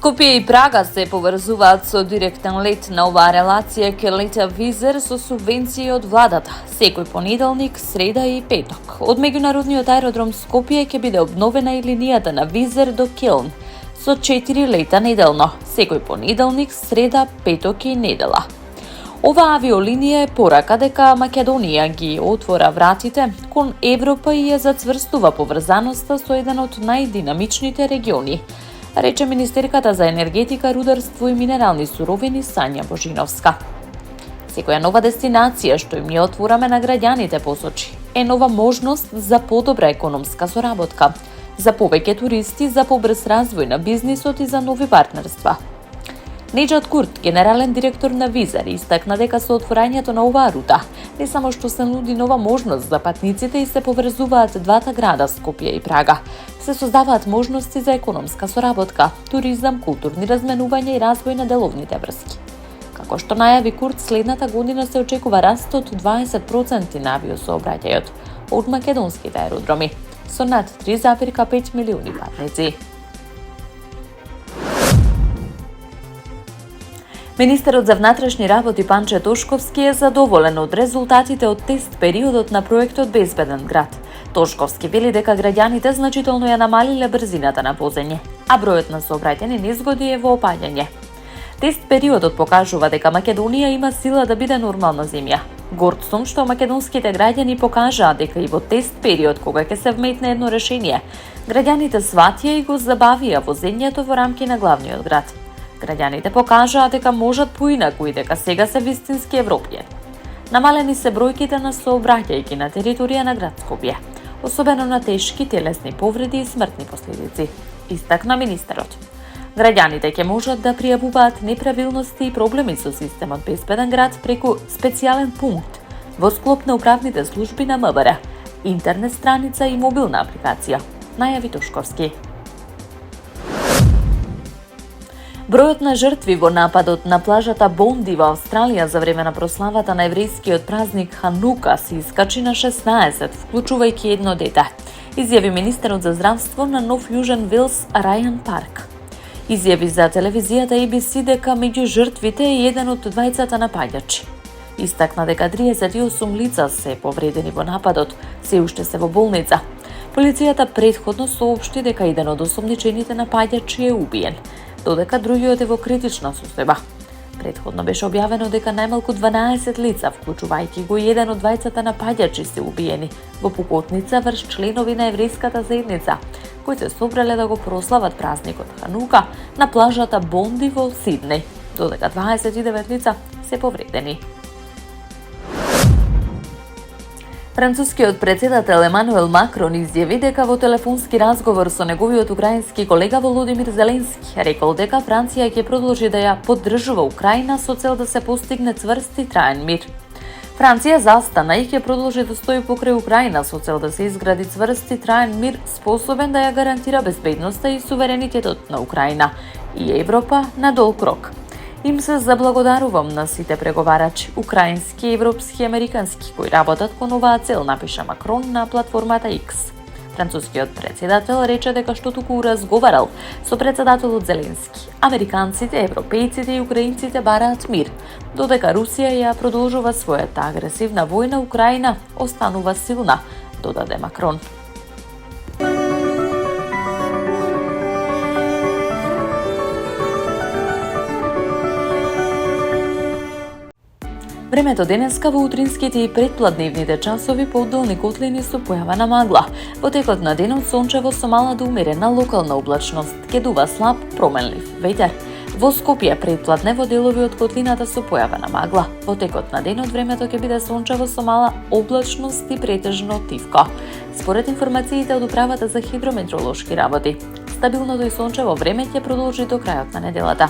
Скопје и Прага се поврзуваат со директен лет. На оваа релација ќе лета Визер со субвенции од владата. Секој понеделник, среда и петок. Од меѓународниот аеродром Скопје ќе биде обновена и линијата на Визер до Келн со 4 лета неделно. Секој понеделник, среда, петок и недела. Ова авиолинија е порака дека Македонија ги отвора вратите кон Европа и ја зацврстува поврзаноста со еден од најдинамичните региони, рече министерката за енергетика, рударство и минерални суровини Сања Божиновска. Секоја нова дестинација што им ја отвораме на граѓаните, посочи, е нова можност за подобра економска соработка, за повеќе туристи, за побрз развој на бизнисот и за нови партнерства. Неџат Курт, генерален директор на Визер, истакна дека со отворањето на оваа рута не само што се нуди нова можност за патниците и се поврзуваат двата града Скопје и Прага, се создаваат можности за економска соработка, туризам, културни разменувања и развој на деловните врски. Како што најави Курт, следната година се очекува раст од 20% на авиосообраќајот од македонските аеродроми, со над 3,5 милиони патници. Министерот за внатрешни работи Панче Тошковски е задоволен од резултатите од тест периодот на проектот Безбеден град. Тошковски вели дека граѓаните значително ја намалиле брзината на возење, а бројот на сообраќајни незгоди е во опаѓање. Тест периодот покажува дека Македонија има сила да биде нормална земја. Горд сум што македонските граѓани покажаа дека и во тест период, кога ќе се вметне едно решение, граѓаните сватија и го забавија возењето во рамки на главниот град. Граѓаните покажаа дека можат поинаку и дека сега се вистински европјани. Намалени се бројките на сообраќајки на територија на град Скопје, особено на тешки телесни повреди и смртни последици, истакна министерот. Граѓаните ќе можат да пријавуваат неправилности и проблеми со системот Безбеден град преку специјален пункт во склоп на управните служби на МВР, интернет страница и мобилна апликација, најави Тошковски. Бројот на жртви во нападот на плажата Бонди во Австралија за време на прославата на еврејскиот празник Ханука се искачи на 16, вклучувајќи едно дете, изјави министерот за здравство на Нов Јужен Велс Рајан Парк. Изјави за телевизијата ABC дека меѓу жртвите е еден од двајцата напаѓачи. Истакна дека 38 лица се повредени во нападот, се уште се во болница. Полицијата претходно соопшти дека еден од осомничените напаѓачи е убиен, додека другиот е во критична состојба. Претходно беше објавено дека најмалку 12 лица, вклучувајќи го и еден од двајцата напаѓачи, се убиени во пукотница врз членови на еврејската заедница, кои се собрале да го прослават празникот Ханука на плажата Бонди во Сиднеј, додека 29 лица се повредени. Францускиот председател Емануел Макрон изјави дека во телефонски разговор со неговиот украински колега Володимир Зеленски рекол дека Франција ќе продолжи да ја поддржува Украина со цел да се постигне цврст и траен мир. Франција застана и ќе продолжи да стои покрај Украина со цел да се изгради цврст и траен мир способен да ја гарантира безбедноста и суверенитетот на Украина и Европа на долг рок. Им се заблагодарувам на сите преговарачи, украински, европски и американски, кои работат кон оваа цел, напиша Макрон на платформата X. Францускиот председател рече дека што туку разговарал со председателот Зеленски. Американците, европејците и украинците бараат мир, додека Русија ја продолжува својата агресивна војна, Украина останува силна, додаде Макрон. Времето денеска во утринските и предпладневните часови поодолни котлини со појава на магла. Во текот на денот сончево со мала до умерена локална облачност, ќе дува слаб променлив ветер. Во Скопје предпладнево делови од котлината со појава на магла. Во текот на денот времето ќе биде сончево со мала облачност и претежно тивко. Според информациите од управата за хидрометеоролошки работи, стабилното и сончево време ќе продолжи до крајот на неделата.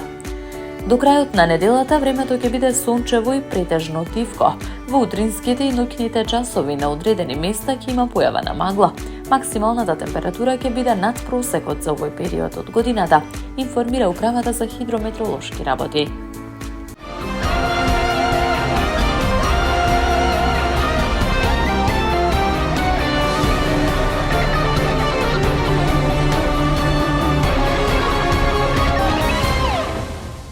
До крајот на неделата времето ќе биде сончево и претежно тивко. Во утринските и ноќните часови на одредени места ќе има појава на магла. Максималната температура ќе биде над просекот за овој период од годината, информира управата за хидрометеоролошки работи.